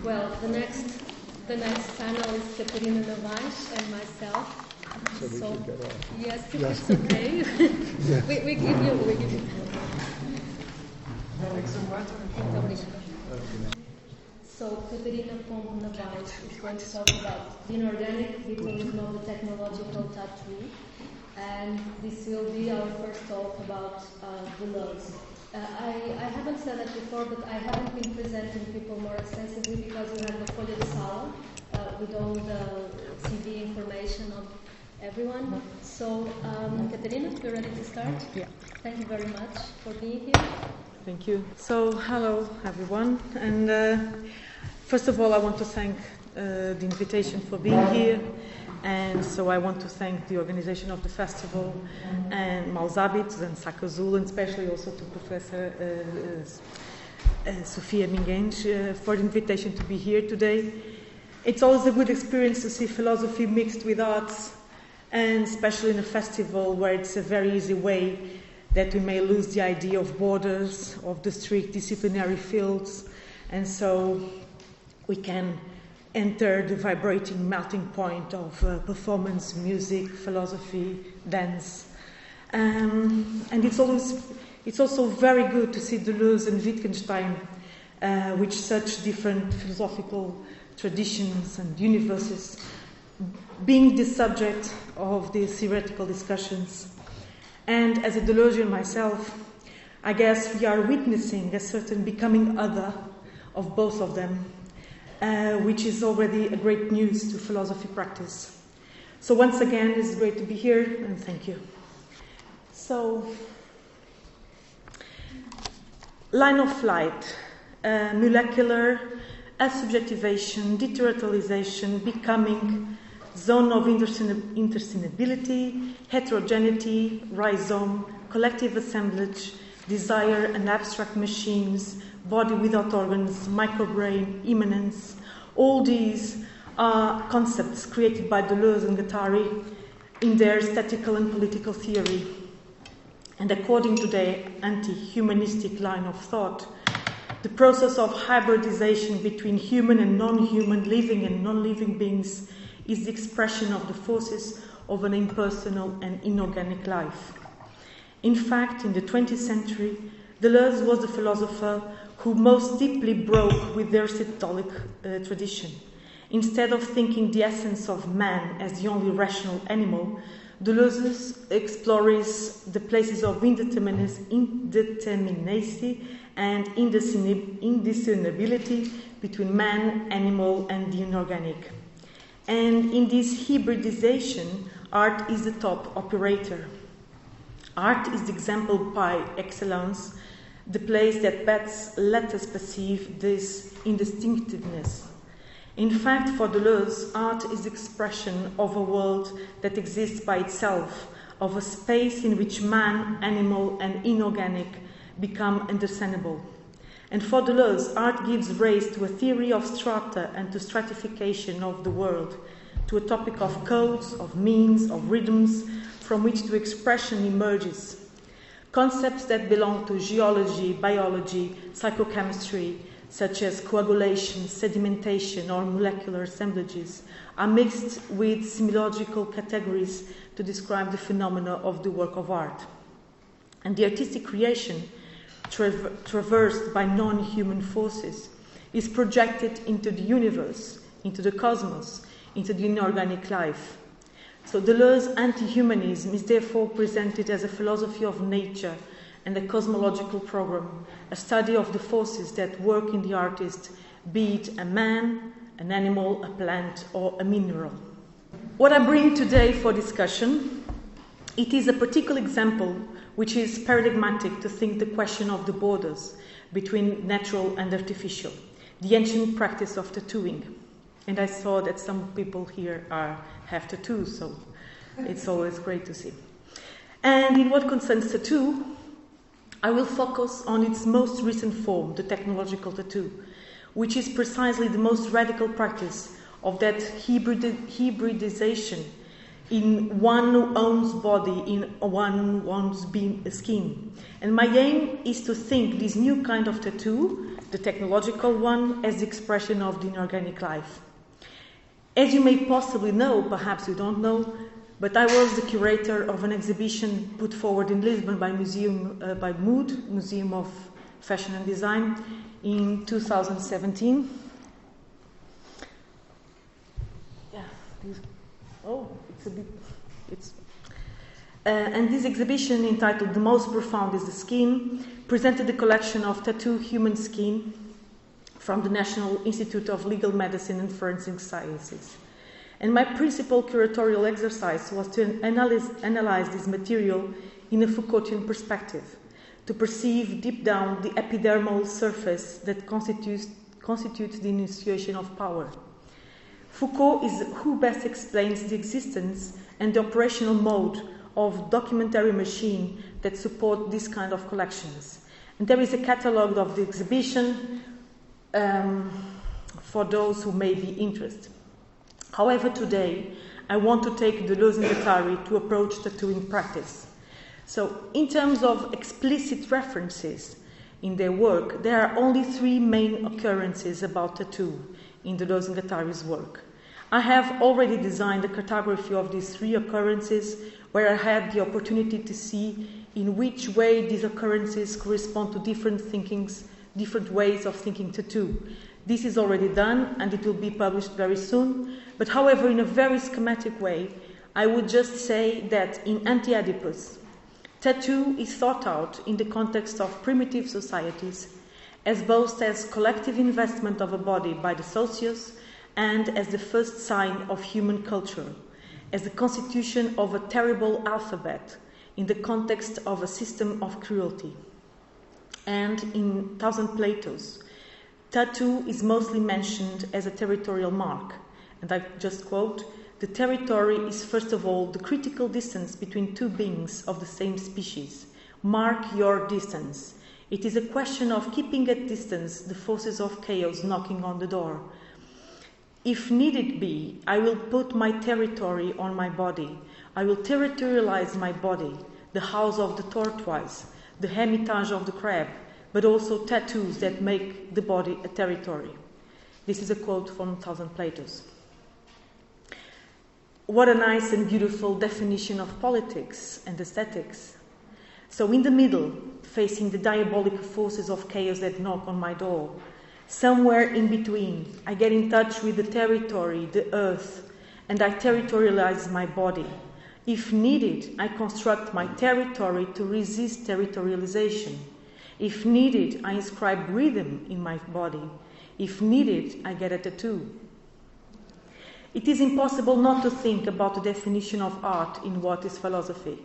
Well, the next panel is Catarina Nabais and myself. So we should get off. Yes, it's okay. Yes. we give you. So Catarina Pombo Nabais is going to talk about the inorganic vitalism of the technological tattoo, and this will be our first talk about Deleuze. I haven't said that before, but I haven't been presenting people more extensively because we have the Folha de Sala with all the CV information of everyone. So, Catarina, you're ready to start? Yeah. Thank you very much for being here. Thank you. So, hello everyone, and first of all, I want to thank the invitation for being here, and so I want to thank the organization of the festival, and Maus Hábitos and Saco Azul, and especially also to Professor Sofia Miguens for the invitation to be here today. It's always a good experience to see philosophy mixed with arts, and especially in a festival where it's a very easy way that we may lose the idea of borders, of the strict disciplinary fields, and so we can enter the vibrating melting point of performance, music, philosophy, dance. And it's also very good to see Deleuze and Wittgenstein, with such different philosophical traditions and universes, being the subject of these theoretical discussions. And as a Deleuzian myself, I guess we are witnessing a certain becoming other of both of them, which is already a great news to philosophy practice. So once again, it's great to be here, and thank you. So, line of flight, molecular, asubjectivation, deterritorialization, becoming, zone of intersynability, heterogeneity, rhizome, collective assemblage, desire and abstract machines, body without organs, microbrain, immanence. All these are concepts created by Deleuze and Guattari in their aesthetical and political theory. And according to their anti-humanistic line of thought, the process of hybridization between human and non-human, living and non-living beings is the expression of the forces of an impersonal and inorganic life. In fact, in the 20th century, Deleuze was the philosopher who most deeply broke with the Aristotelic tradition. Instead of thinking the essence of man as the only rational animal, Deleuze explores the places of indeterminacy and indiscernibility between man, animal, and the inorganic. And in this hybridization, art is the top operator. Art is the example by excellence, the place that best let us perceive this indistinctiveness. In fact, for Deleuze, art is the expression of a world that exists by itself, of a space in which man, animal, and inorganic become understandable. And for Deleuze, art gives rise to a theory of strata and to stratification of the world, to a topic of codes, of means, of rhythms, from which the expression emerges. Concepts that belong to geology, biology, psychochemistry, such as coagulation, sedimentation, or molecular assemblages, are mixed with semiological categories to describe the phenomena of the work of art. And the artistic creation, traversed by non-human forces, is projected into the universe, into the cosmos, into the inorganic life. So Deleuze's anti-humanism is therefore presented as a philosophy of nature and a cosmological program, a study of the forces that work in the artist, be it a man, an animal, a plant, or a mineral. What I bring today for discussion, it is a particular example which is paradigmatic to think the question of the borders between natural and artificial, the ancient practice of tattooing. And I saw that some people here have tattoos, so it's always great to see. And in what concerns tattoo, I will focus on its most recent form, the technological tattoo, which is precisely the most radical practice of that hybridization in one who owns body, in one who owns skin. And my aim is to think this new kind of tattoo, the technological one as the expression of the inorganic life. As you may possibly know, perhaps you don't know, but I was the curator of an exhibition put forward in Lisbon by Mood, Museum of Fashion and Design, in 2017. And this exhibition, entitled "The Most Profound is the Skin," presented a collection of tattoo human skin from the National Institute of Legal Medicine and Forensic Sciences. And my principal curatorial exercise was to analyze this material in a Foucaultian perspective, to perceive deep down the epidermal surface that constitutes the initiation of power. Foucault is who best explains the existence and the operational mode of documentary machine that support this kind of collections. And there is a catalogue of the exhibition for those who may be interested. However, today I want to take Deleuze and Guattari to approach tattooing practice. So, in terms of explicit references in their work, there are only three main occurrences about tattoo in Deleuze and Guattari's work. I have already designed a cartography of these three occurrences, where I had the opportunity to see in which way these occurrences correspond to different ways of thinking tattoo. This is already done and it will be published very soon, but however, in a very schematic way, I would just say that in Anti-Oedipus, tattoo is thought out in the context of primitive societies as both as collective investment of a body by the socios and as the first sign of human culture, as the constitution of a terrible alphabet in the context of a system of cruelty. And in Thousand Platos, tattoo is mostly mentioned as a territorial mark. And I just quote, "The territory is first of all the critical distance between two beings of the same species. Mark your distance. It is a question of keeping at distance the forces of chaos knocking on the door. If needed be, I will put my territory on my body. I will territorialize my body, the house of the tortoise, the hermitage of the crab, but also tattoos that make the body a territory." This is a quote from Thousand Platos. What a nice and beautiful definition of politics and aesthetics. So in the middle, facing the diabolical forces of chaos that knock on my door, somewhere in between, I get in touch with the territory, the earth, and I territorialize my body. If needed, I construct my territory to resist territorialization. If needed, I inscribe rhythm in my body. If needed, I get a tattoo. It is impossible not to think about the definition of art in what is philosophy,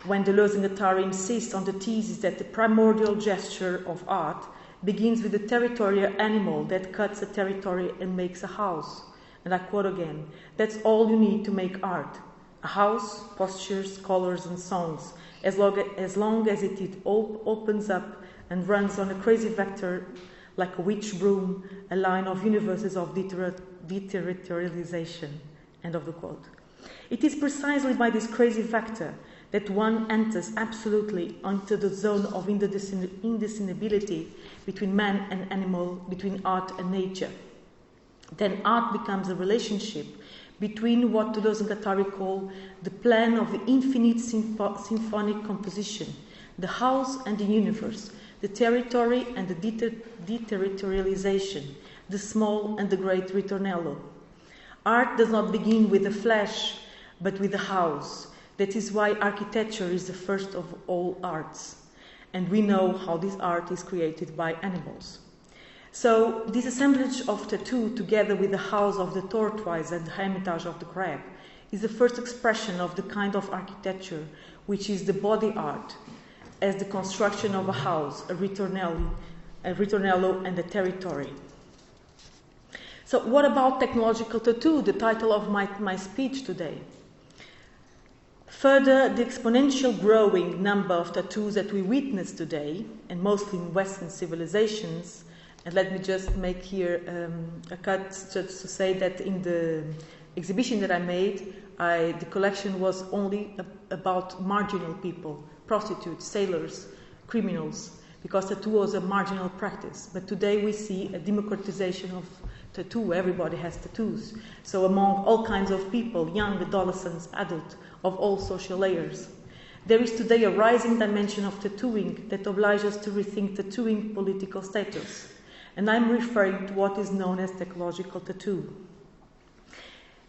when Deleuze and Guattari insist on the thesis that the primordial gesture of art begins with the territorial animal that cuts a territory and makes a house. And I quote again, "That's all you need to make art. A house, postures, colors and songs, as long as it opens up and runs on a crazy vector like a witch broom, a line of universes of deterritorialization." End of the quote. It is precisely by this crazy vector that one enters absolutely onto the zone of indiscernibility between man and animal, between art and nature. Then art becomes a relationship between what Deleuze and Guattari call the plan of the infinite symphonic composition, the house and the universe, the territory and the deterritorialization, the small and the great ritornello. Art does not begin with the flesh, but with the house. That is why architecture is the first of all arts. And we know how this art is created by animals. So this assemblage of tattoo, together with the house of the tortoise and the hermitage of the crab, is the first expression of the kind of architecture which is the body art, as the construction of a house, a ritornello and a territory. So what about technological tattoo, the title of my speech today? Further, the exponential growing number of tattoos that we witness today, and mostly in Western civilizations, and let me just make here a cut just to say that in the exhibition that I made, the collection was only about marginal people, prostitutes, sailors, criminals. because tattoo was a marginal practice. But today we see a democratization of tattoo. Everybody has tattoos. So among all kinds of people, young, adolescents, adults, of all social layers. There is today a rising dimension of tattooing that obliges us to rethink tattooing political status. And I'm referring to what is known as technological tattoo.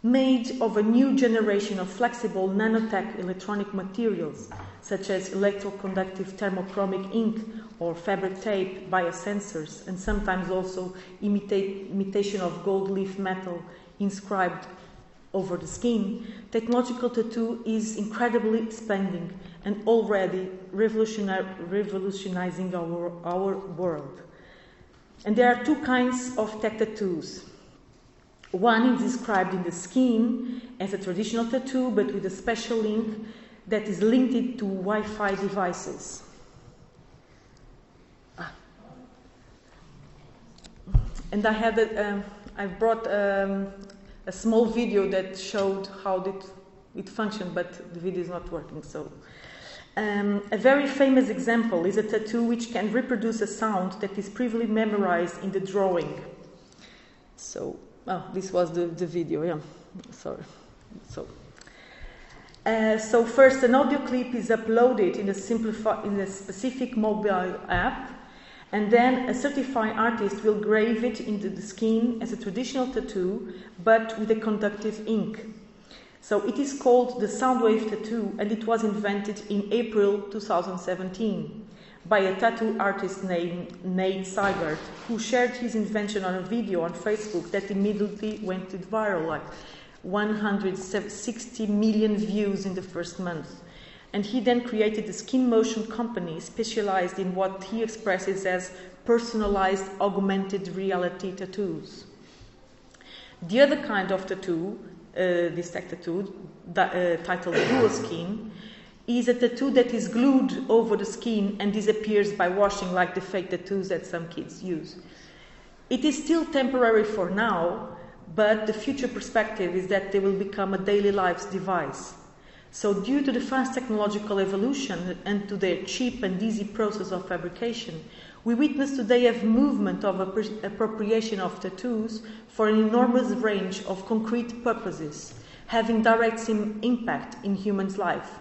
Made of a new generation of flexible nanotech electronic materials, such as electroconductive thermochromic ink or fabric tape, biosensors, and sometimes also imitation of gold leaf metal inscribed over the skin, technological tattoo is incredibly expanding and already revolutionizing our world. And there are two kinds of tech tattoos. One is described in the skin as a traditional tattoo, but with a special link that is linked to Wi-Fi devices. And I brought a small video that showed how it functioned, but the video is not working. So, a very famous example is a tattoo which can reproduce a sound that is previously memorized in the drawing. So, this was the video. Yeah, sorry. So first, an audio clip is uploaded in a specific mobile app, and then a certified artist will grave it into the skin as a traditional tattoo, but with a conductive ink. So it is called the Soundwave tattoo, and it was invented in April 2017 by a tattoo artist named Nate Seigert, who shared his invention on a video on Facebook that immediately went viral, like 160 million views in the first month. And he then created a skin motion company specialized in what he expresses as personalized augmented reality tattoos. The other kind of tattoo, this tech tattoo, titled Duo Skin, is a tattoo that is glued over the skin and disappears by washing, like the fake tattoos that some kids use. It is still temporary for now, but the future perspective is that they will become a daily lives device. So due to the fast technological evolution and to their cheap and easy process of fabrication, we witness today a movement of appropriation of tattoos for an enormous range of concrete purposes, having direct impact in humans' life.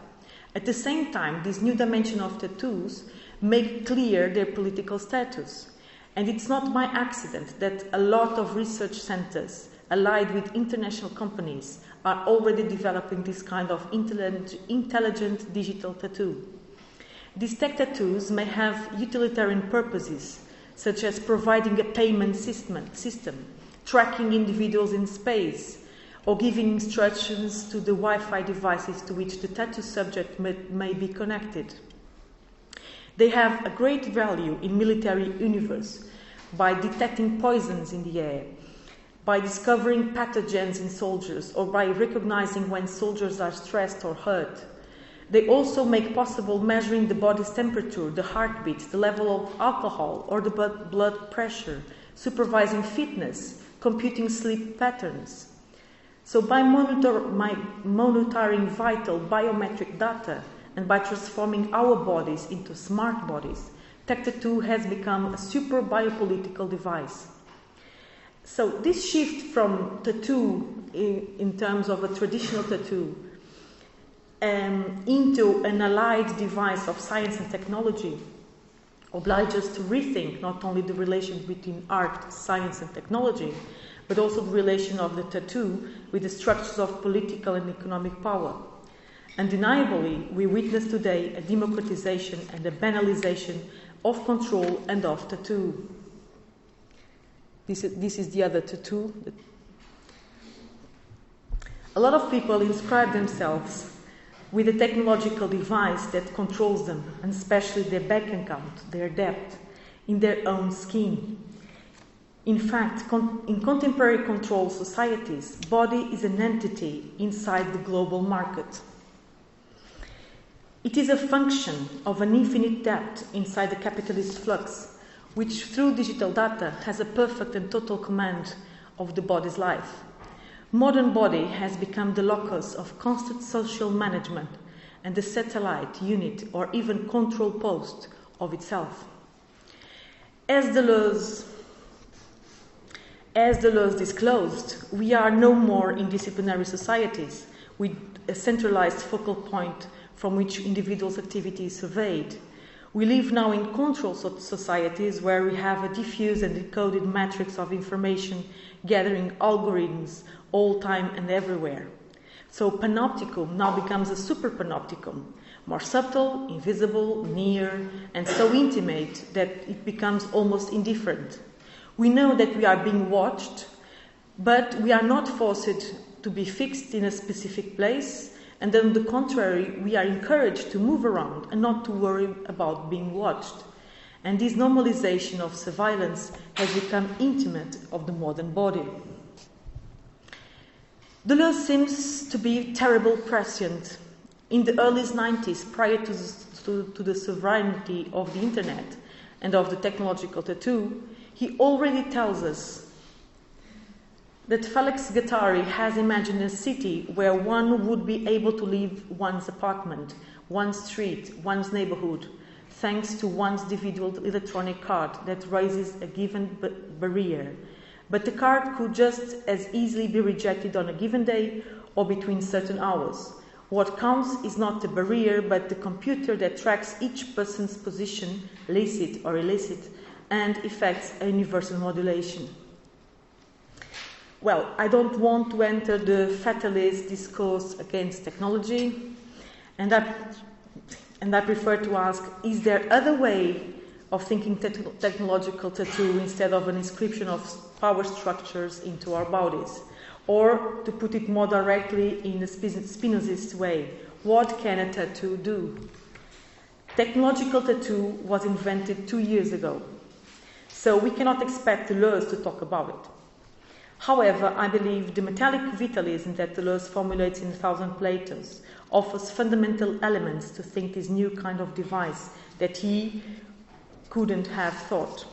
At the same time, this new dimension of tattoos make clear their political status. And it's not by accident that a lot of research centers allied with international companies are already developing this kind of intelligent digital tattoo. These tech tattoos may have utilitarian purposes, such as providing a payment system, tracking individuals in space, or giving instructions to the Wi-Fi devices to which the tattoo subject may be connected. They have a great value in military universe by detecting poisons in the air, by discovering pathogens in soldiers, or by recognizing when soldiers are stressed or hurt. They also make possible measuring the body's temperature, the heartbeat, the level of alcohol, or the blood pressure, supervising fitness, computing sleep patterns. So by monitoring vital biometric data and by transforming our bodies into smart bodies, tech tattoo has become a super biopolitical device. So this shift from tattoo in terms of a traditional tattoo into an allied device of science and technology obliges us to rethink not only the relation between art, science and technology, but also the relation of the tattoo with the structures of political and economic power. Undeniably, we witness today a democratization and a banalization of control and of tattoo. This is the other tattoo. A lot of people inscribe themselves with a technological device that controls them, and especially their bank account, their debt, in their own skin. In fact, in contemporary controlled societies, body is an entity inside the global market. It is a function of an infinite debt inside the capitalist flux, which through digital data has a perfect and total command of the body's life. Modern body has become the locus of constant social management and the satellite unit or even control post of itself. As Deleuze disclosed, we are no more in disciplinary societies with a centralized focal point from which individuals' activity is surveyed. We live now in control societies where we have a diffuse and decoded matrix of information gathering algorithms all time and everywhere. So panopticum now becomes a super panopticum, more subtle, invisible, near, and so intimate that it becomes almost indifferent. We know that we are being watched, but we are not forced to be fixed in a specific place, and on the contrary, we are encouraged to move around and not to worry about being watched. And this normalization of surveillance has become intimate of the modern body. Deleuze seems to be terribly prescient. In the early 90s, prior to the sovereignty of the internet and of the technological tattoo, he already tells us that Felix Guattari has imagined a city where one would be able to leave one's apartment, one's street, one's neighborhood, thanks to one's individual electronic card that raises a given barrier. But the card could just as easily be rejected on a given day or between certain hours. What counts is not the barrier, but the computer that tracks each person's position, licit or illicit, and effects a universal modulation. Well, I don't want to enter the fatalist discourse against technology, and I prefer to ask, is there other way of thinking technological tattoo instead of an inscription of power structures into our bodies? Or, to put it more directly in a Spinozist way, what can a tattoo do? Technological tattoo was invented 2 years ago, so we cannot expect Deleuze to talk about it. However, I believe the metallic vitalism that Deleuze formulates in 1,000 Platos offers fundamental elements to think this new kind of device that he couldn't have thought.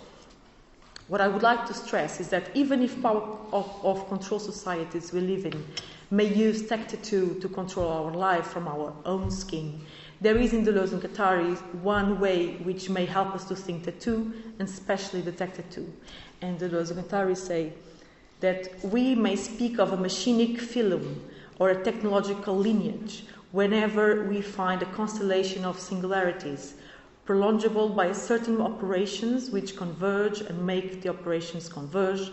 What I would like to stress is that even if power of control societies we live in may use tech tattoo to control our life from our own skin, there is in Deleuze and Guattari one way which may help us to think tattoo, and especially the tech tattoo. And Deleuze and Guattari say that we may speak of a machinic film or a technological lineage whenever we find a constellation of singularities, prolongeable by certain operations which converge and make the operations converge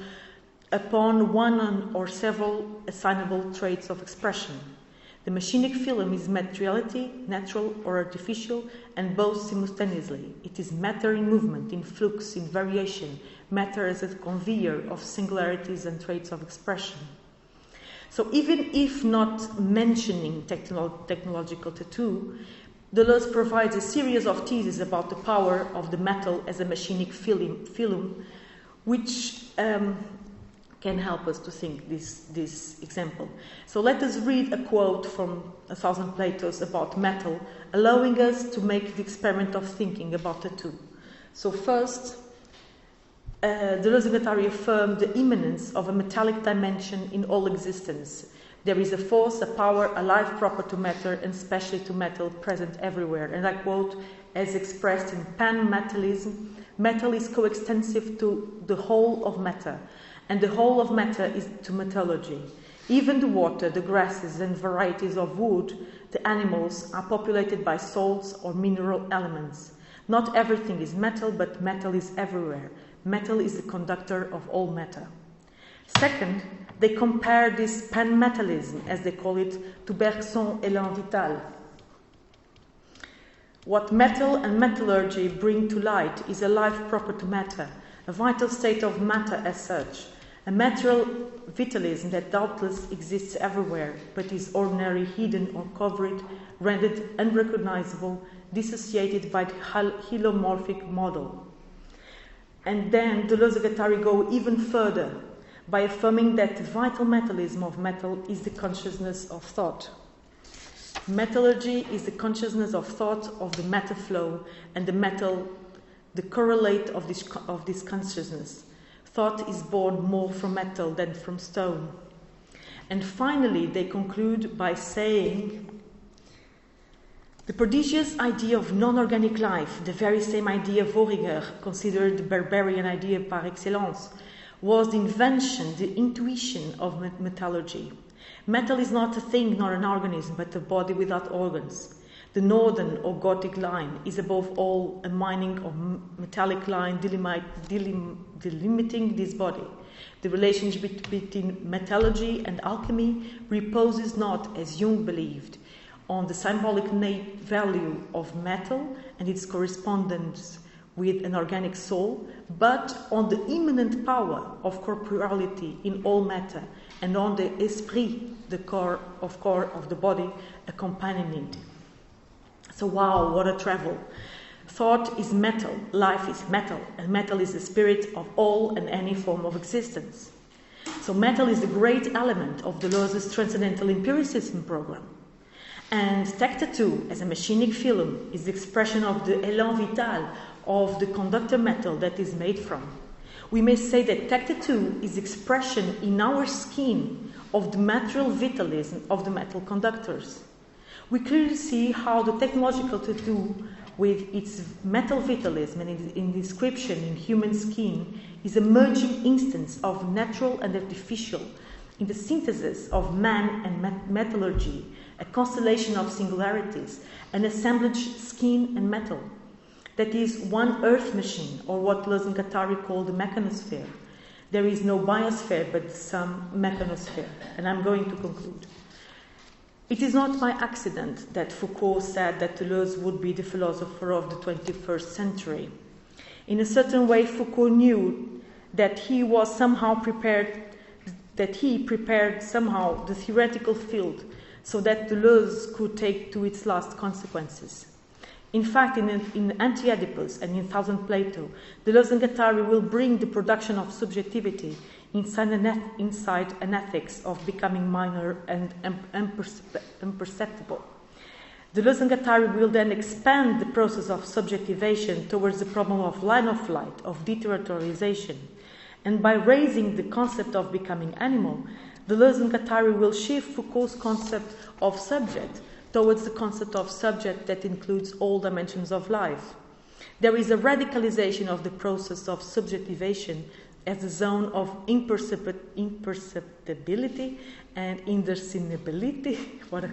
upon one or several assignable traits of expression. The machinic film is materiality, natural or artificial, and both simultaneously. It is matter in movement, in flux, in variation, matter as a conveyor of singularities and traits of expression. So even if not mentioning technological tattoo, Deleuze provides a series of theses about the power of the metal as a machinic film which can help us to think this example. So let us read a quote from 1,000 Platos about metal, allowing us to make the experiment of thinking about tattoo. So first, Deleuze and Guattari affirm the immanence of a metallic dimension in all existence. There is a force, a power, a life proper to matter, and especially to metal, present everywhere. And I quote, as expressed in pan-metalism, metal is coextensive to the whole of matter, and the whole of matter is to metallurgy. Even the water, the grasses, and varieties of wood, the animals, are populated by salts or mineral elements. Not everything is metal, but metal is everywhere. Metal is the conductor of all matter. Second, they compare this pan-metalism, as they call it, to Bergson's élan vital. What metal and metallurgy bring to light is a life proper to matter, a vital state of matter as such, a material vitalism that doubtless exists everywhere, but is ordinarily hidden or covered, rendered unrecognizable, dissociated by the helomorphic model. And then Deleuze and Guattari go even further by affirming that the vital metalism of metal is the consciousness of thought. Metallurgy is the consciousness of thought of the matter flow, and the metal, the correlate of this consciousness. Thought is born more from metal than from stone. And finally, they conclude by saying The prodigious idea of non-organic life, the very same idea Voriger considered the barbarian idea par excellence, was the invention, the intuition of metallurgy. Metal is not a thing nor an organism, but a body without organs. The northern or Gothic line is above all a mining or metallic line delimiting this body. The relationship between metallurgy and alchemy reposes not, as Jung believed, on the symbolic value of metal and its correspondence with an organic soul, but on the immanent power of corporeality in all matter and on the esprit, the core of the body, accompanying it. So wow, what a travel. Thought is metal, life is metal, and metal is the spirit of all and any form of existence. So metal is the great element of Deleuze's transcendental empiricism program. And tech tattoo, as a machinic film, is the expression of the élan vital of the conductor metal that is made from. We may say that tech tattoo is expression in our skin of the material vitalism of the metal conductors. We clearly see how the technological tattoo, with its metal vitalism and its inscription in human skin, is a merging instance of natural and artificial in the synthesis of man and metallurgy, a constellation of singularities, an assemblage skin and metal. That is one earth machine, or what Deleuze and Guattari call the mechanosphere. There is no biosphere, but some mechanosphere. And I'm going to conclude. It is not by accident that Foucault said that Deleuze would be the philosopher of the 21st century. In a certain way, Foucault knew that he prepared somehow the theoretical field so that Deleuze could take to its last consequences. In fact, in Anti-Oedipus and in Thousand Plato, Deleuze and Guattari will bring the production of subjectivity inside an ethics of becoming minor and imperceptible. Deleuze and Guattari will then expand the process of subjectivation towards the problem of line of flight, of deterritorialization. And by raising the concept of becoming animal, Deleuze and Guattari will shift Foucault's concept of subject towards the concept of subject that includes all dimensions of life. There is a radicalization of the process of subjectivation as a zone of imperceptibility and indiscernibility, what a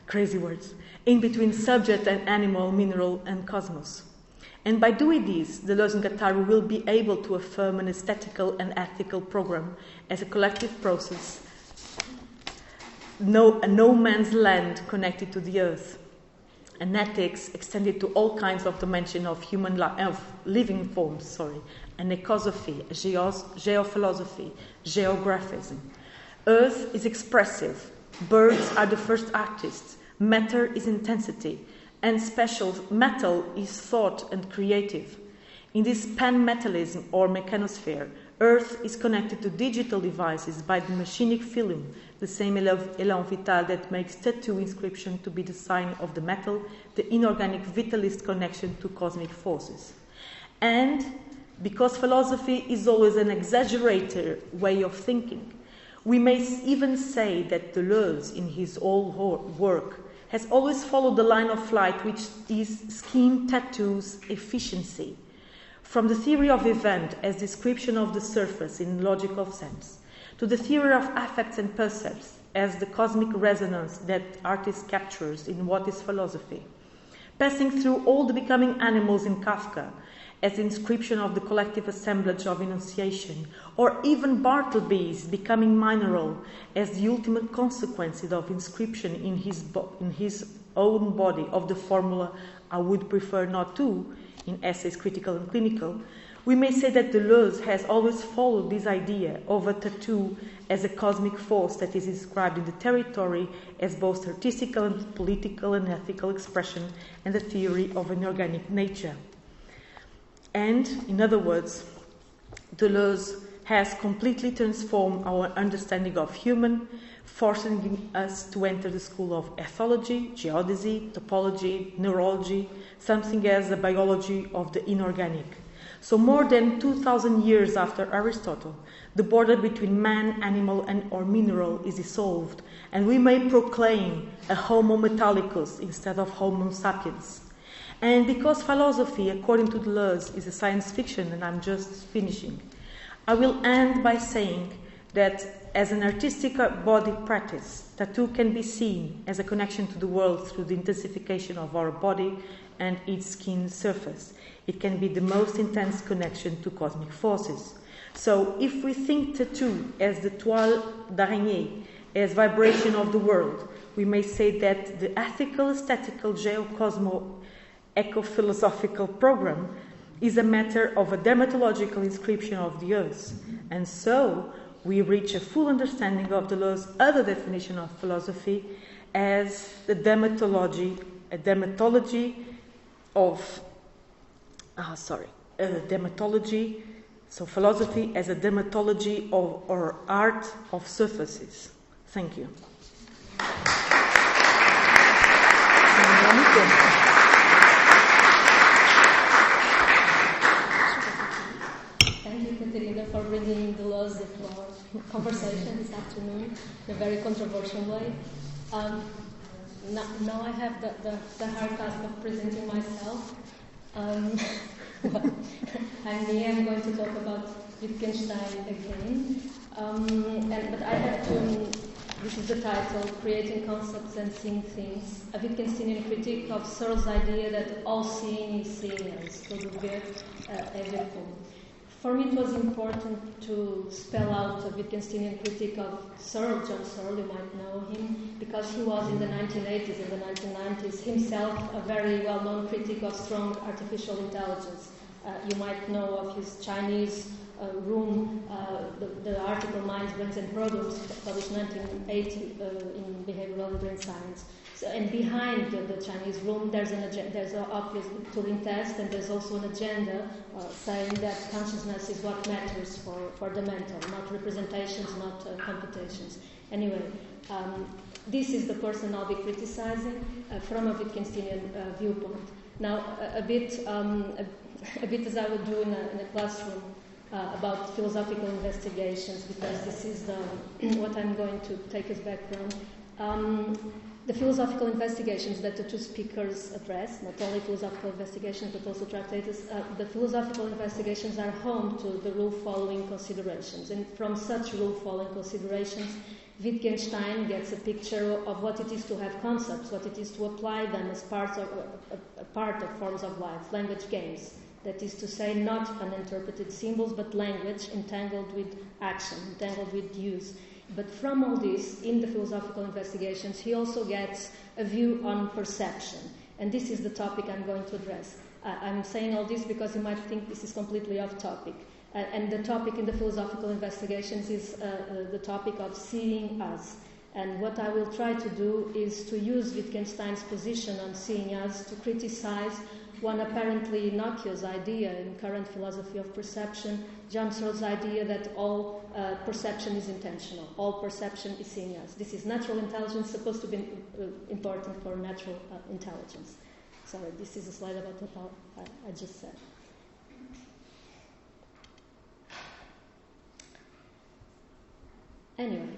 crazy words, in between subject and animal, mineral and cosmos. And by doing this, Deleuze and Guattari will be able to affirm an aesthetical and ethical program as a collective process, a no man's land connected to the earth, an ethics extended to all kinds of dimensions of human life, of living forms, an ecosophy, a geophilosophy, geographism. Earth is expressive, birds are the first artists, matter is intensity, and special metal is thought and creative. In this pan-metalism or mechanosphere, Earth is connected to digital devices by the machinic film, the same élan vital that makes tattoo inscription to be the sign of the metal, the inorganic vitalist connection to cosmic forces. And because philosophy is always an exaggerated way of thinking, we may even say that Deleuze, in his whole work, has always followed the line of flight which is skin tattoos efficiency. From the theory of event as description of the surface in logical sense, to the theory of affects and percepts as the cosmic resonance that artist captures in what is philosophy, passing through all the becoming animals in Kafka as the inscription of the collective assemblage of enunciation, or even Bartleby's becoming mineral as the ultimate consequence of inscription in his own body of the formula "I would prefer not to" in essays Critical and Clinical, we may say that Deleuze has always followed this idea of a tattoo as a cosmic force that is inscribed in the territory as both artistical and political and ethical expression and the theory of an organic nature. And, in other words, Deleuze has completely transformed our understanding of human, forcing us to enter the school of ethology, geodesy, topology, neurology, something as the biology of the inorganic. So more than 2,000 years after Aristotle, the border between man, animal, or mineral is dissolved, and we may proclaim a Homo metallicus instead of Homo sapiens. And because philosophy, according to Deleuze, is a science fiction, and I'm just finishing, I will end by saying that as an artistic body practice, tattoo can be seen as a connection to the world through the intensification of our body and its skin surface. It can be the most intense connection to cosmic forces. So if we think tattoo as the toile d'araignée, as vibration of the world, we may say that the ethical, aesthetical, geocosmo, eco-philosophical program is a matter of a dermatological inscription of the earth. And so we reach a full understanding of Deleuze's other definition of philosophy as the dermatology of dermatology. So philosophy as a dermatology of, or art of surfaces. Thank you. Thank you, Catarina, for bringing Deleuze to our conversation this afternoon in a very controversial way. Now I have the hard task of presenting myself. Well, I'm me. I'm going to talk about Wittgenstein again. But I have to, this is the title, Creating Concepts and Seeing Things, a Wittgensteinian critique of Searle's idea that all seeing is seeing us, todo ver é ver como. For me, it was important to spell out a Wittgensteinian critique of Searle, John Searle, you might know him, because he was in the 1980s and the 1990s himself a very well-known critic of strong artificial intelligence. You might know of his Chinese room, the article Minds, Brains and Products, published in 1980 in Behavioral Brain Science. So, and behind the Chinese room, there's an obvious Turing test, and there's also an agenda saying that consciousness is what matters for the mental, not representations, not computations. Anyway, this is the person I'll be criticizing from a Wittgensteinian viewpoint. Now, a bit as I would do in a classroom about philosophical investigations, because this is what I'm going to take as background. The philosophical investigations that the two speakers address, not only philosophical investigations but also tractates, the philosophical investigations are home to the rule-following considerations. And from such rule-following considerations, Wittgenstein gets a picture of what it is to have concepts, what it is to apply them as part of forms of life, language games. That is to say, not uninterpreted symbols, but language entangled with action, entangled with use. But from all this, in the philosophical investigations, he also gets a view on perception. And this is the topic I'm going to address. I'm saying all this because you might think this is completely off topic. And the topic in the philosophical investigations is the topic of seeing us. And what I will try to do is to use Wittgenstein's position on seeing us to criticize one apparently innocuous idea in current philosophy of perception, John Searle's idea that all perception is intentional, all perception is seeing us. This is natural intelligence, supposed to be important for natural intelligence. Sorry, this is a slide about what I just said. Anyway,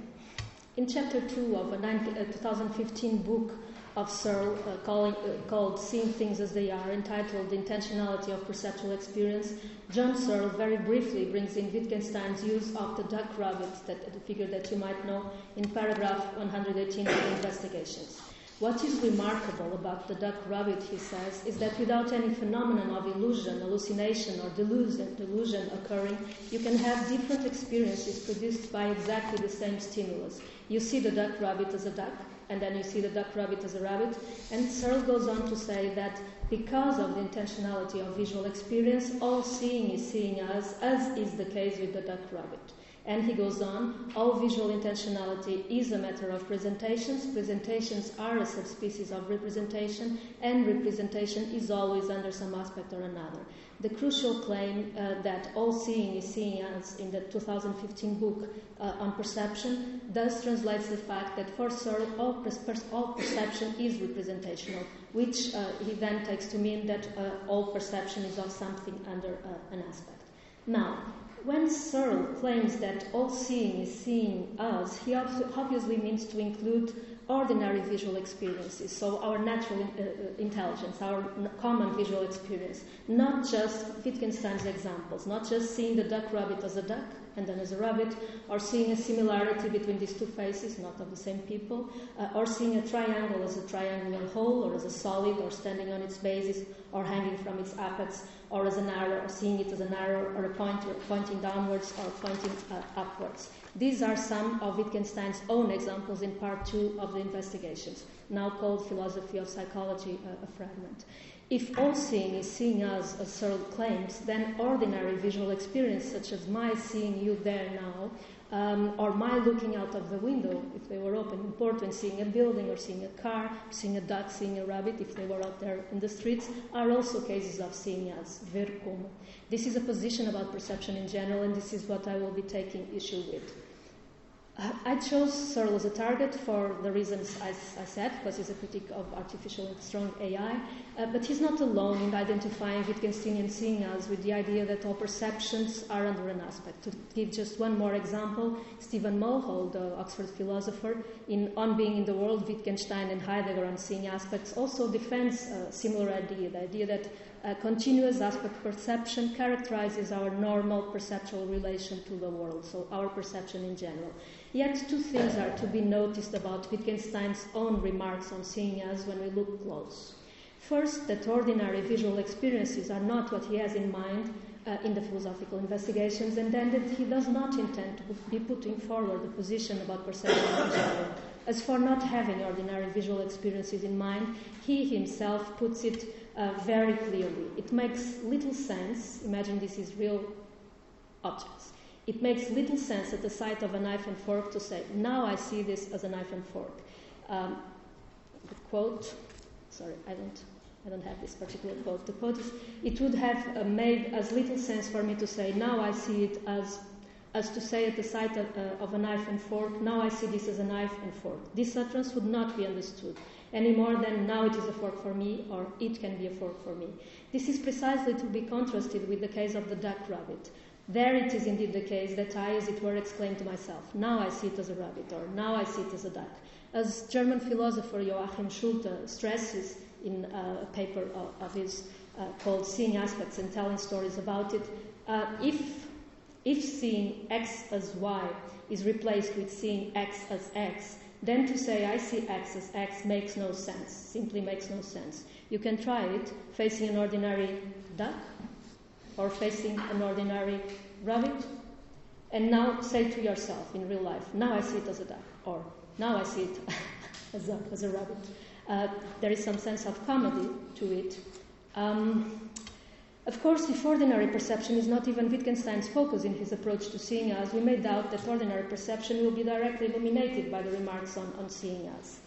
in chapter 2 of a 2015 book of Searle called Seeing Things as They Are, entitled The Intentionality of Perceptual Experience, John Searle very briefly brings in Wittgenstein's use of the duck rabbit, the figure that you might know, in paragraph 118 of the Investigations. What is remarkable about the duck rabbit, he says, is that without any phenomenon of illusion, hallucination, or delusion occurring, you can have different experiences produced by exactly the same stimulus. You see the duck rabbit as a duck, and then you see the duck rabbit as a rabbit. And Searle goes on to say that because of the intentionality of visual experience, all seeing is seeing us, as is the case with the duck rabbit. And he goes on, all visual intentionality is a matter of presentations. Presentations are a subspecies of representation, and representation is always under some aspect or another. The crucial claim that all seeing is seeing as in the 2015 book on perception thus translates the fact that for Searle all perception is representational, which he then takes to mean that all perception is of something under an aspect. Now, when Searle claims that all seeing is seeing us, he obviously means to include ordinary visual experiences, so our natural intelligence, our common visual experience, not just Wittgenstein's examples, not just seeing the duck rabbit as a duck and then as a rabbit, or seeing a similarity between these two faces, not of the same people, or seeing a triangle as a triangular whole, or as a solid, or standing on its basis, or hanging from its apex, or as an arrow, or seeing it as an arrow, or a pointer pointing downwards or pointing upwards. These are some of Wittgenstein's own examples in part 2 of the investigations, now called Philosophy of Psychology, a fragment. If all seeing is seeing us, as Searle claims, then ordinary visual experience, such as my seeing you there now, or my looking out of the window, if they were open in Portland, seeing a building or seeing a car, seeing a duck, seeing a rabbit, if they were out there in the streets, are also cases of seeing as, ver como. This is a position about perception in general, and this is what I will be taking issue with. I chose Searle as a target for the reasons I said, because he's a critic of artificial and strong AI, but he's not alone in identifying Wittgensteinian seeing us with the idea that all perceptions are under an aspect. To give just one more example, Stephen Mulhall, the Oxford philosopher, in On Being in the World, Wittgenstein and Heidegger on seeing aspects, also defends a similar idea, the idea that continuous aspect perception characterizes our normal perceptual relation to the world, so our perception in general. Yet two things are to be noticed about Wittgenstein's own remarks on seeing us when we look close. First, that ordinary visual experiences are not what he has in mind in the philosophical investigations, and then that he does not intend to be putting forward a position about perception in general. As for not having ordinary visual experiences in mind, he himself puts it very clearly. It makes little sense, imagine this is real objects. It makes little sense at the sight of a knife and fork to say, now I see this as a knife and fork. The quote, sorry, I don't have this particular quote. The quote is, it would have made as little sense for me to say, now I see it as to say at the sight of a knife and fork, now I see this as a knife and fork. This utterance would not be understood any more than now it is a fork for me, or it can be a fork for me. This is precisely to be contrasted with the case of the duck rabbit. There it is indeed the case that I, as it were, exclaim to myself, now I see it as a rabbit, or now I see it as a duck. As German philosopher Joachim Schulte stresses in a paper of his called Seeing Aspects and Telling Stories about it, if seeing X as Y is replaced with seeing X as X, then to say I see X as X makes no sense, simply makes no sense. You can try it facing an ordinary duck or facing an ordinary rabbit, and now say to yourself in real life, now I see it as a duck, or now I see it as a rabbit. There is some sense of comedy to it. Of course, if ordinary perception is not even Wittgenstein's focus in his approach to seeing us, we may doubt that ordinary perception will be directly illuminated by the remarks on seeing us.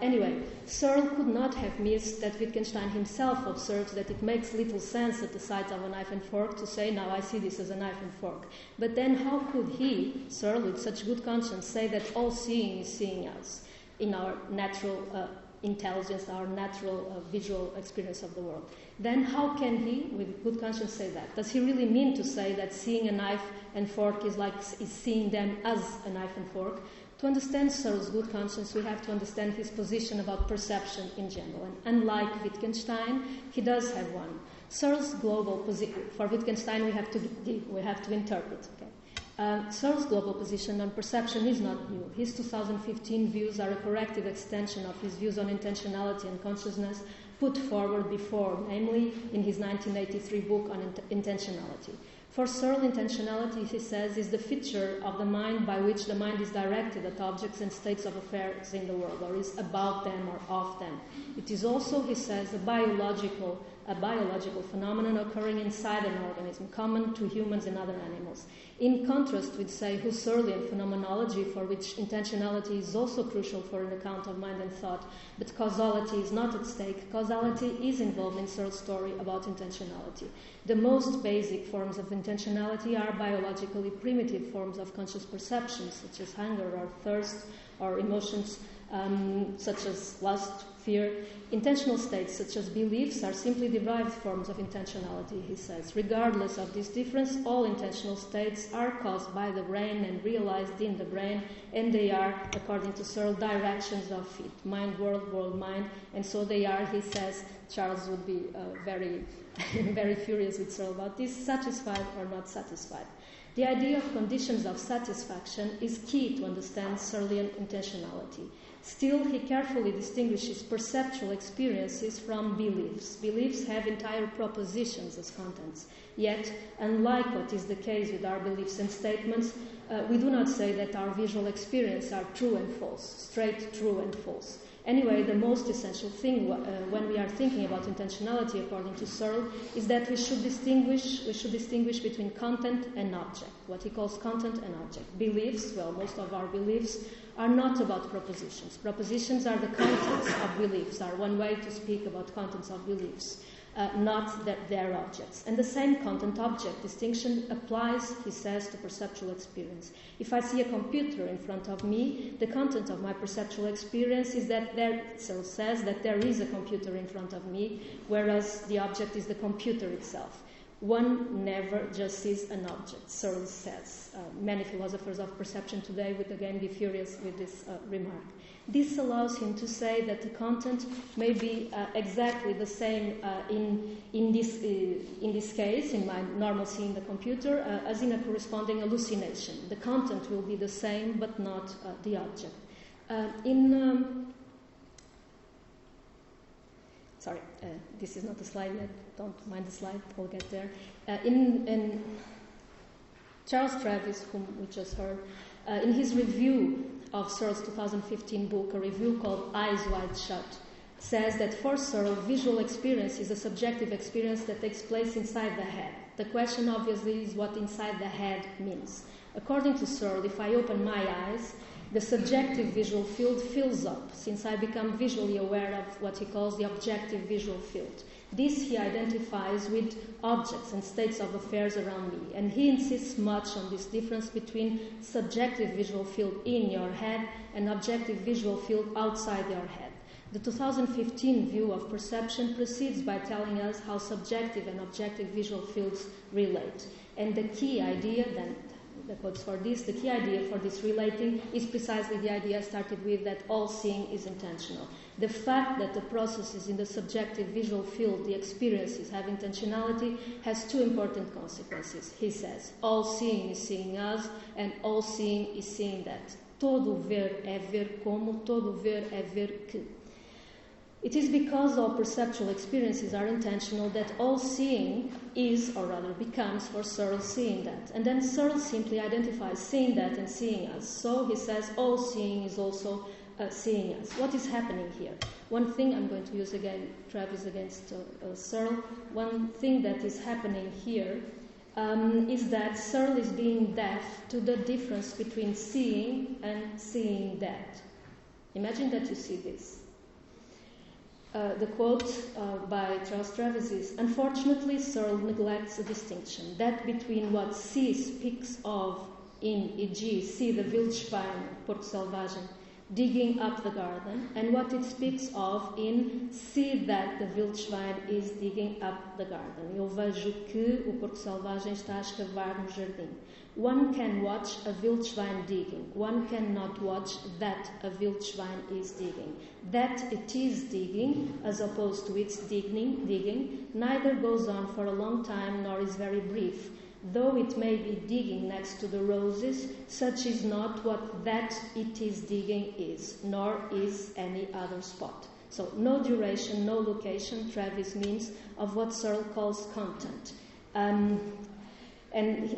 Anyway, Searle could not have missed that Wittgenstein himself observes that it makes little sense at the sight of a knife and fork to say, now I see this as a knife and fork. But then how could he, Searle, with such good conscience, say that all seeing is seeing us in our natural intelligence, our natural visual experience of the world? Then how can he, with good conscience, say that? Does he really mean to say that seeing a knife and fork is seeing them as a knife and fork? To understand Searle's good conscience, we have to understand his position about perception in general. And unlike Wittgenstein, he does have one. Searle's global position, for Wittgenstein we have to interpret. Okay? Searle's global position on perception is not new. His 2015 views are a corrective extension of his views on intentionality and consciousness put forward before, namely in his 1983 book on intentionality. For Searle, intentionality, he says, is the feature of the mind by which the mind is directed at objects and states of affairs in the world, or is about them or of them. It is also, he says, a biological a biological phenomenon occurring inside an organism, common to humans and other animals. In contrast with, say, Husserlian phenomenology, for which intentionality is also crucial for an account of mind and thought, but causality is not at stake, causality is involved in Searle's story about intentionality. The most basic forms of intentionality are biologically primitive forms of conscious perception, such as hunger or thirst, or emotions such as lust, fear. Intentional states, such as beliefs, are simply derived forms of intentionality, he says. Regardless of this difference, all intentional states are caused by the brain and realized in the brain, and they are, according to Searle, directions of it. Mind, world, world, mind. And so they are, he says, Charles would be very, very furious with Searle about this, satisfied or not satisfied. The idea of conditions of satisfaction is key to understand Searlean intentionality. Still, he carefully distinguishes perceptual experiences from beliefs. Beliefs have entire propositions as contents. Yet, unlike what is the case with our beliefs and statements, we do not say that our visual experience are true and false, straight true and false. Anyway, the most essential thing when we are thinking about intentionality, according to Searle, is that we should distinguish between content and object, what he calls content and object. Beliefs, well, most of our beliefs are not about propositions. Propositions are the contents of beliefs, are one way to speak about contents of beliefs, not that they're objects. And the same content-object distinction applies, he says, to perceptual experience. If I see a computer in front of me, the content of my perceptual experience is that Searle says that there is a computer in front of me, whereas the object is the computer itself. One never just sees an object, Searle says. Many philosophers of perception today would again be furious with this remark. This allows him to say that the content may be exactly the same in this case, in my normal seeing the computer, as in a corresponding hallucination. The content will be the same, but not the object. Sorry, this is not the slide yet. Don't mind the slide. We'll get there. In Charles Travis, whom we just heard, in his review of Searle's 2015 book, a review called Eyes Wide Shut, says that for Searle, visual experience is a subjective experience that takes place inside the head. The question, obviously, is what inside the head means. According to Searle, if I open my eyes, the subjective visual field fills up, since I become visually aware of what he calls the objective visual field. This he identifies with objects and states of affairs around me, and he insists much on this difference between subjective visual field in your head and objective visual field outside your head. The 2015 view of perception proceeds by telling us how subjective and objective visual fields relate. And the key idea, then, the quotes for this, the key idea for this relating is precisely the idea I started with, that all seeing is intentional. The fact that the processes in the subjective visual field, the experiences, have intentionality has two important consequences. He says, all seeing is seeing us, and all seeing is seeing that. Todo ver é ver como, todo ver é ver que. It is because all perceptual experiences are intentional that all seeing is, or rather becomes, for Searle, seeing that. And then Searle simply identifies seeing that and seeing us. So he says all seeing is also seeing us. What is happening here? One thing, I'm going to use again Travis against Searle, one thing that is happening here is that Searle is being deaf to the difference between seeing and seeing that. Imagine that you see this. The quote by Charles Travis is, unfortunately, Searle neglects a distinction, that between what C speaks of in, e.g., see the Wildschwein, Porco Selvagem, digging up the garden, and what it speaks of in see that the Wildschwein is digging up the garden. Eu vejo que o Porco Selvagem está a escavar no jardim. One can watch a Wildschwein digging. One cannot watch that a Wildschwein is digging. That it is digging, as opposed to its digging, neither goes on for a long time nor is very brief. Though it may be digging next to the roses, such is not what that it is digging is, nor is any other spot. So no duration, no location, Travis means, of what Searle calls content. And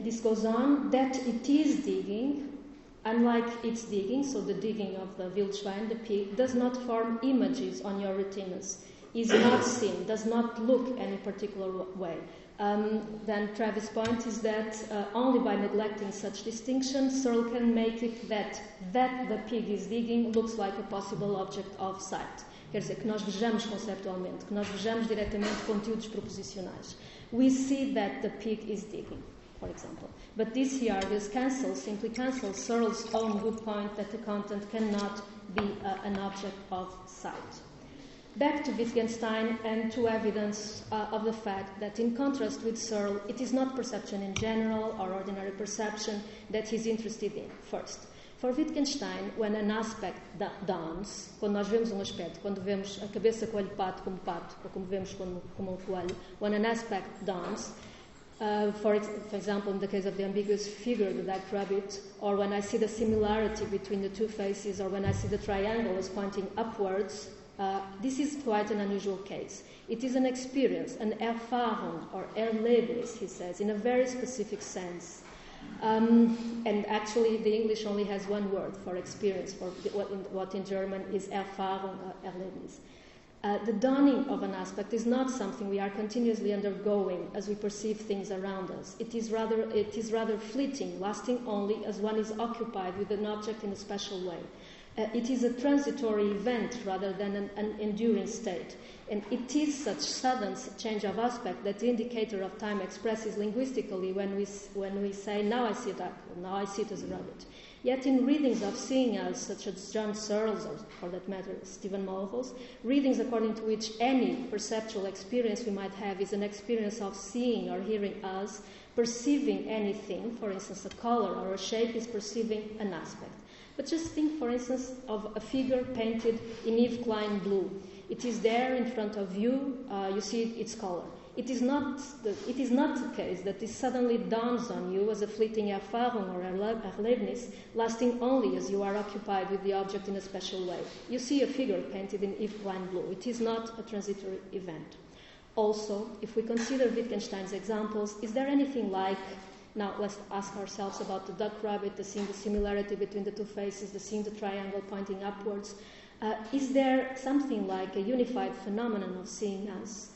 this goes on, that it is digging, unlike its digging, so the digging of the Wildschwein, the pig, does not form images on your retinas. is not seen, does not look any particular way. Then Travis' point is that only by neglecting such distinction, Searle can make it that the pig is digging looks like a possible object of sight. Quer dizer, que nós vejamos conceptualmente, que nós vejamos diretamente conteúdos proposicionais. We see that the pig is digging, for example. But this here, this simply cancels Searle's own good point that the content cannot be an object of sight. Back to Wittgenstein and to evidence of the fact that in contrast with Searle, it is not perception in general or ordinary perception that he's interested in, first. For Wittgenstein, when an aspect dawns, quando nós vemos um aspecto, quando vemos a cabeça coelho-pato como pato, ou como vemos como um coelho, when an aspect dawns, for example, in the case of the ambiguous figure, the duck rabbit, or when I see the similarity between the two faces, or when I see the triangle as pointing upwards, this is quite an unusual case. It is an experience, an Erfahrung, or Erlebnis, he says, in a very specific sense. And actually, the English only has one word for experience, for what in German is Erfahrung, Erlebnis. The dawning of an aspect is not something we are continuously undergoing as we perceive things around us. It is rather fleeting, lasting only as one is occupied with an object in a special way. It is a transitory event rather than an enduring state. And it is such sudden change of aspect that the indicator of time expresses linguistically when we say, now I see a duck, or now I see it as a rabbit. Yet in readings of seeing us, such as John Searle's, or for that matter, Stephen Mulhall's, readings according to which any perceptual experience we might have is an experience of seeing or hearing us, perceiving anything, for instance, a color or a shape is perceiving an aspect. But just think, for instance, of a figure painted in Yves Klein blue. It is there in front of you, you see its color. It is not the case that this suddenly dawns on you as a fleeting Erfahrung or Erlebnis, lasting only as you are occupied with the object in a special way. You see a figure painted in Yves Klein blue. It is not a transitory event. Also, if we consider Wittgenstein's examples, is there anything like... Now, let's ask ourselves about the duck rabbit, the seeing the similarity between the two faces, the seeing the triangle pointing upwards. Is there something like a unified phenomenon of seeing us?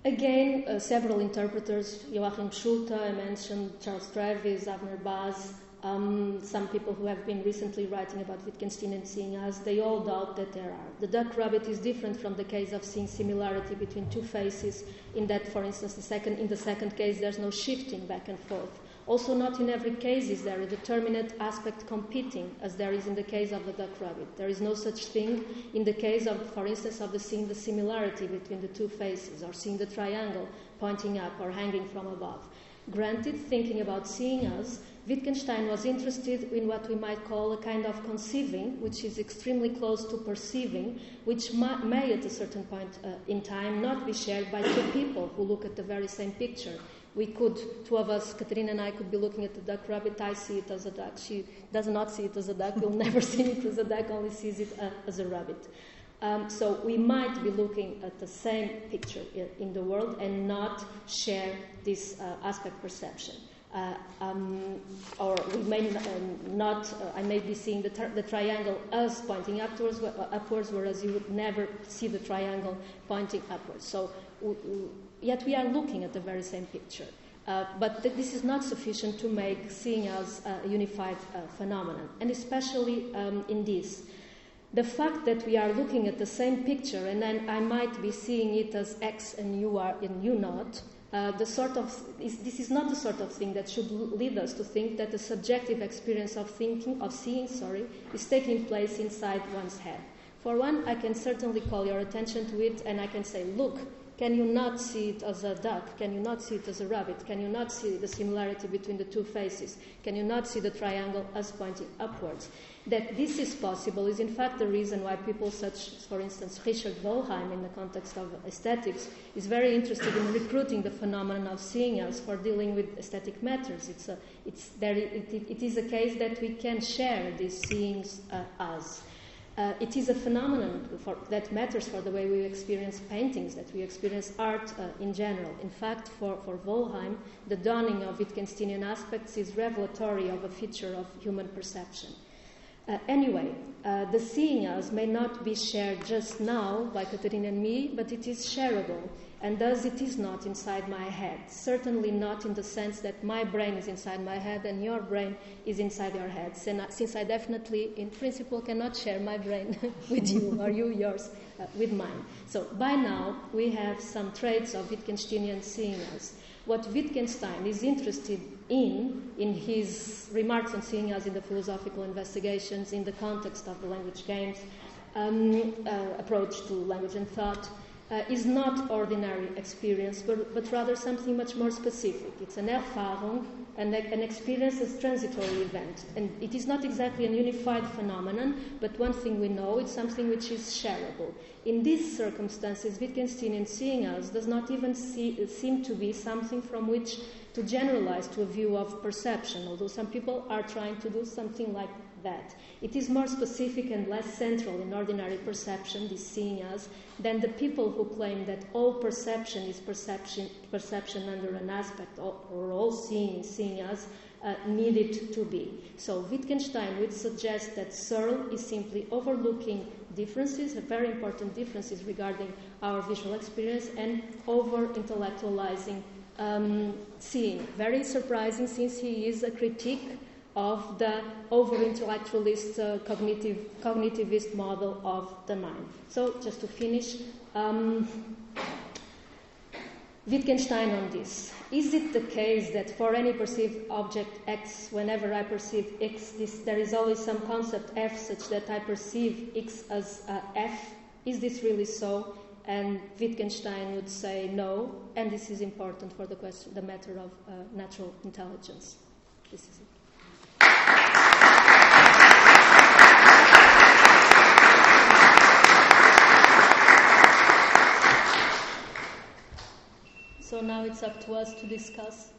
Again, several interpreters, Joachim Schulte, I mentioned Charles Travis, Avner Baz, some people who have been recently writing about Wittgenstein and seeing us, they all doubt that there are. The duck rabbit is different from the case of seeing similarity between two faces, in that, for instance, in the second case, there's no shifting back and forth. Also, not in every case is there a determinate aspect competing, as there is in the case of the duck rabbit. There is no such thing in the case of, for instance, of seeing the similarity between the two faces, or seeing the triangle pointing up or hanging from above. Granted, thinking about seeing us, Wittgenstein was interested in what we might call a kind of conceiving, which is extremely close to perceiving, which may at a certain point in time not be shared by two people who look at the very same picture. We could, two of us, Catarina and I, could be looking at the duck rabbit. I see it as a duck. She does not see it as a duck. Will never see it as a duck, only sees it as a rabbit. So we might be looking at the same picture in the world and not share this aspect perception. Or we may not, I may be seeing the triangle as pointing upwards, whereas you would never see the triangle pointing upwards. So, yet we are looking at the very same picture. But this is not sufficient to make seeing as a unified phenomenon, and especially in this. The fact that we are looking at the same picture, and then I might be seeing it as X and you are and you not, this is not the sort of thing that should lead us to think that the subjective experience of seeing, is taking place inside one's head. For one, I can certainly call your attention to it, and I can say, look, can you not see it as a duck? Can you not see it as a rabbit? Can you not see the similarity between the two faces? Can you not see the triangle as pointing upwards? That this is possible is in fact the reason why people such, for instance, Richard Wollheim, in the context of aesthetics, is very interested in recruiting the phenomenon of seeing us for dealing with aesthetic matters. It is a case that we can share these seeings as. It is a phenomenon that matters for the way we experience paintings, that we experience art in general. In fact, for Wollheim, the dawning of Wittgensteinian aspects is revelatory of a feature of human perception. Anyway, the seeing us may not be shared just now by Catarina and me, but it is shareable, and thus it is not inside my head. Certainly not in the sense that my brain is inside my head and your brain is inside your head, since I definitely, in principle, cannot share my brain with you, or you yours with mine. So by now, we have some traits of Wittgensteinian seeing us. What Wittgenstein is interested in his remarks on seeing us in the philosophical investigations, in the context of the language games, approach to language and thought, is not ordinary experience, but rather something much more specific. It's an Erfahrung, an experience as transitory event. And it is not exactly a unified phenomenon, but one thing we know, it's something which is shareable. In these circumstances, Wittgensteinian seeing us does not even seem to be something from which to generalize to a view of perception, although some people are trying to do something like that. It is more specific and less central in ordinary perception, this seeing us, than the people who claim that all perception is perception under an aspect, or all seeing is seeing us, need it to be. So Wittgenstein would suggest that Searle is simply overlooking differences, very important differences regarding our visual experience, and over-intellectualizing seeing. Very surprising, since he is a critique of the over-intellectualist cognitivist model of the mind. So, just to finish, Wittgenstein on this. Is it the case that for any perceived object X, whenever I perceive X, there is always some concept F such that I perceive X as F? Is this really so? And Wittgenstein would say no, and this is important for the matter of natural intelligence. This is it. So now it's up to us to discuss.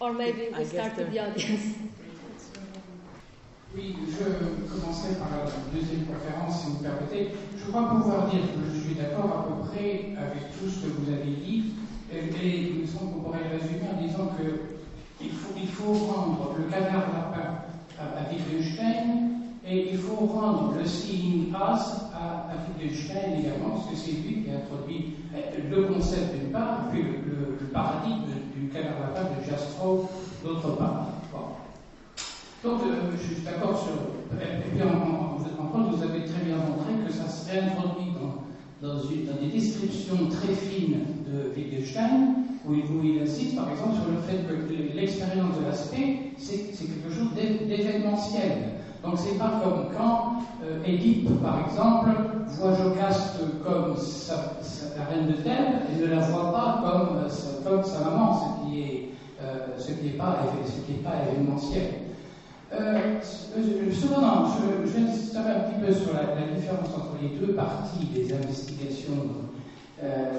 Or maybe we start with the audience. Oui, je commencerai par la deuxième conférence, si vous permettez. Je crois pouvoir dire que je suis d'accord à peu près avec tout ce que vous avez dit, et il me semble qu'on pourrait résumer en disant qu'il faut rendre le canard lapin à Wittgenstein, et il faut rendre le seeing us à Wittgenstein également, parce que c'est lui qui a introduit le concept d'une part, et puis le paradigme du canard lapin de Jastrow d'autre part. Bon. Donc, je suis d'accord sur. Et puis, en fait, vous avez très bien montré que ça se réintroduit dans des descriptions très fines de Wittgenstein, où il insiste, par exemple, sur le fait que l'expérience de l'aspect, c'est quelque chose d'événementiel. Donc, c'est pas comme quand Édipe, par exemple, voit Jocaste comme la reine de Thèbes et ne la voit pas comme sa maman, ce qui n'est pas événementiel. Cependant, je vais insister un petit peu sur la différence entre les deux parties des investigations,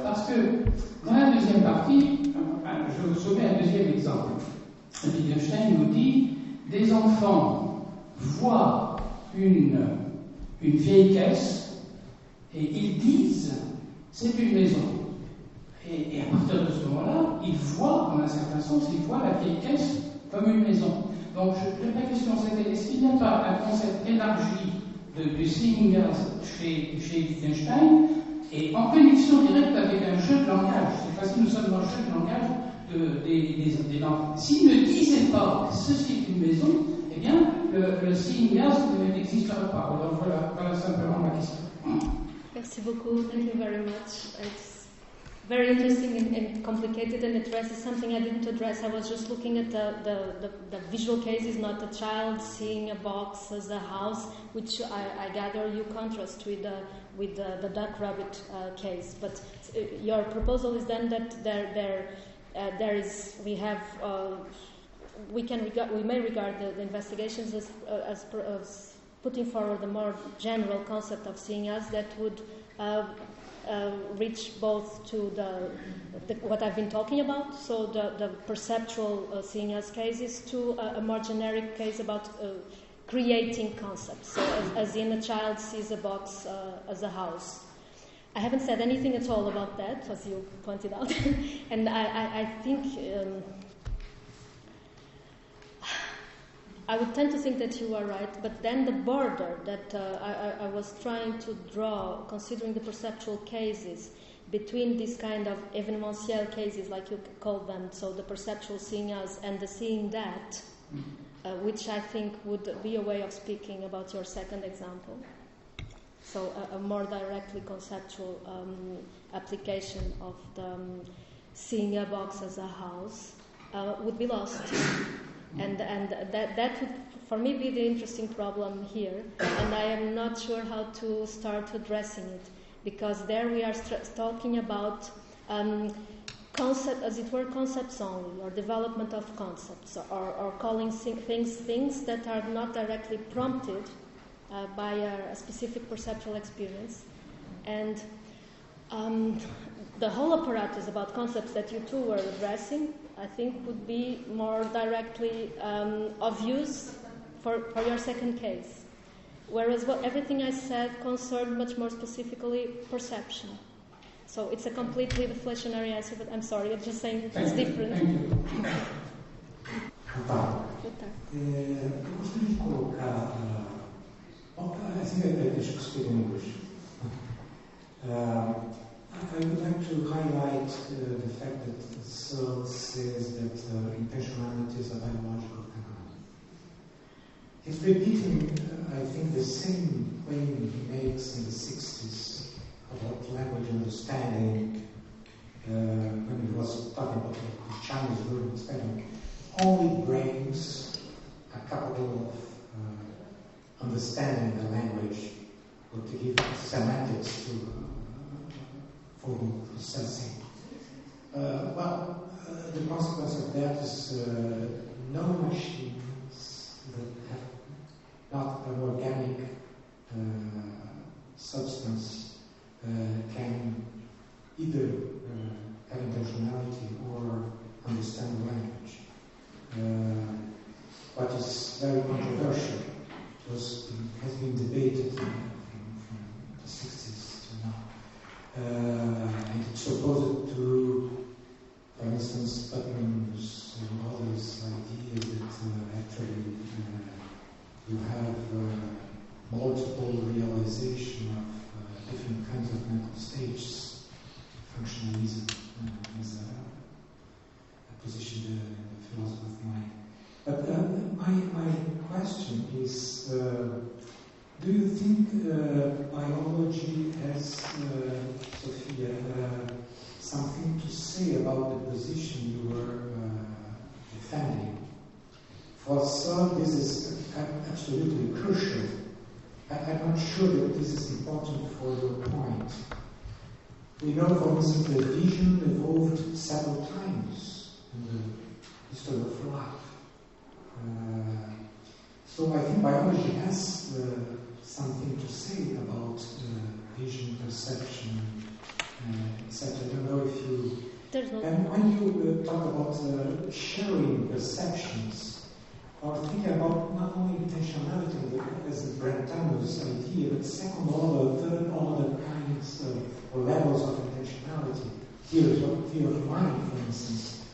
parce que dans la deuxième partie, je vous soumets un deuxième exemple. Wittgenstein nous dit des enfants voient une vieille caisse et ils disent c'est une maison. Et à partir de ce moment-là, ils voient, en un certain sens, la vieille caisse comme une maison. Donc, la question c'était, est-ce qu'il n'y a pas un concept élargi de seeing chez Wittgenstein et en connexion directe avec un jeu de langage? Cette fois-ci, nous sommes dans le jeu de langage des langues. S'il ne disait pas ceci est une maison, eh bien, le seeing n'existerait pas. Alors, voilà simplement ma question. Merci beaucoup. Thank you very much. It's very interesting and complicated, and addresses something I didn't address. I was just looking at the visual cases, not a child seeing a box as a house, which I gather you contrast with the duck rabbit case. But your proposal is then that we may regard the investigations as putting forward a more general concept of seeing us that would reach both to the what I've been talking about, so the perceptual seeing us cases, to a more generic case about creating concepts, so as in a child sees a box as a house. I haven't said anything at all about that, as you pointed out, and I think I would tend to think that you are right, but then the border that I was trying to draw, considering the perceptual cases, between these kind of événementiel cases, like you call them, so the perceptual seeing us and the seeing that, which I think would be a way of speaking about your second example. So a more directly conceptual application of the seeing a box as a house would be lost. And that would, for me, be the interesting problem here. And I am not sure how to start addressing it, because there we are talking about concept, as it were, concepts only, or development of concepts, or calling things that are not directly prompted by a specific perceptual experience. And the whole apparatus about concepts that you two were addressing, I think, would be more directly of use for your second case. Whereas everything I said concerned much more specifically perception. So it's a completely deflationary answer, but I'm sorry, I'm just saying it's different. Eu gostaria de colocar. I think I should speak in English. I would like to highlight the fact that Searle says that intentionality is a biological phenomenon. He's repeating, I think, the same claim he makes in the 60s about language understanding, when he was talking about the Chinese word understanding. Only brains are capable of understanding the language, or to give semantics to formal processing. The consequence of that is no machines that have not an organic substance can either have intentionality or understand language. What is very controversial has been debated from the 60s to now. And it's opposed to, for instance, Putnam's and others' idea that actually you have multiple realization of different kinds of mental states. Functionalism is a position in the philosophy of mind. But my question is, do you think biology has, Sofia, something to say about the position you were defending? For some, this is absolutely crucial. I'm not sure that this is important for your point. We know, for instance, that vision evolved several times in the history of life. So I think biology has something to say about vision, perception, etc. I don't know if you... And when you talk about sharing perceptions, or thinking about not only intentionality as Brentano's idea, but second order, third order kinds or levels of intentionality, theory of mind, for instance.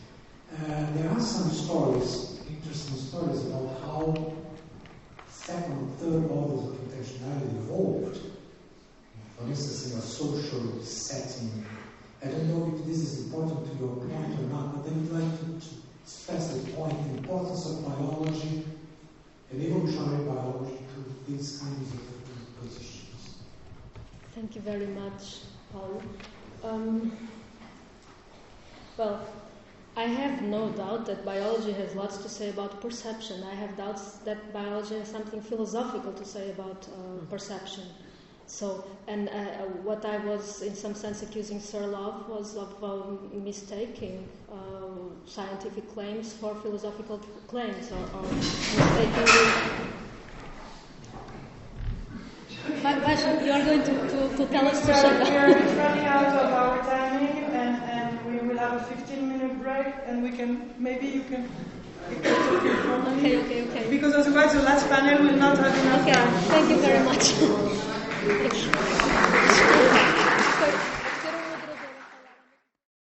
There are some stories, interesting stories about how second and third orders of intentionality evolved. For instance, in a social setting. I don't know if this is important to your point or not, but I would like to stress the point, the importance of biology and evolutionary biology to these kinds of positions. Thank you very much, Paul. Well, I have no doubt that biology has lots to say about perception. I have doubts that biology has something philosophical to say about perception. So, and what I was in some sense accusing Searle of was of mistaking scientific claims for philosophical claims, or mistaking... You are going to tell us to shut down. We are running out of our timing, and we will have a 15-minute break, and we can, maybe you can... Okay. Because otherwise the last panel will not have enough time. Thank you very much. Thank you.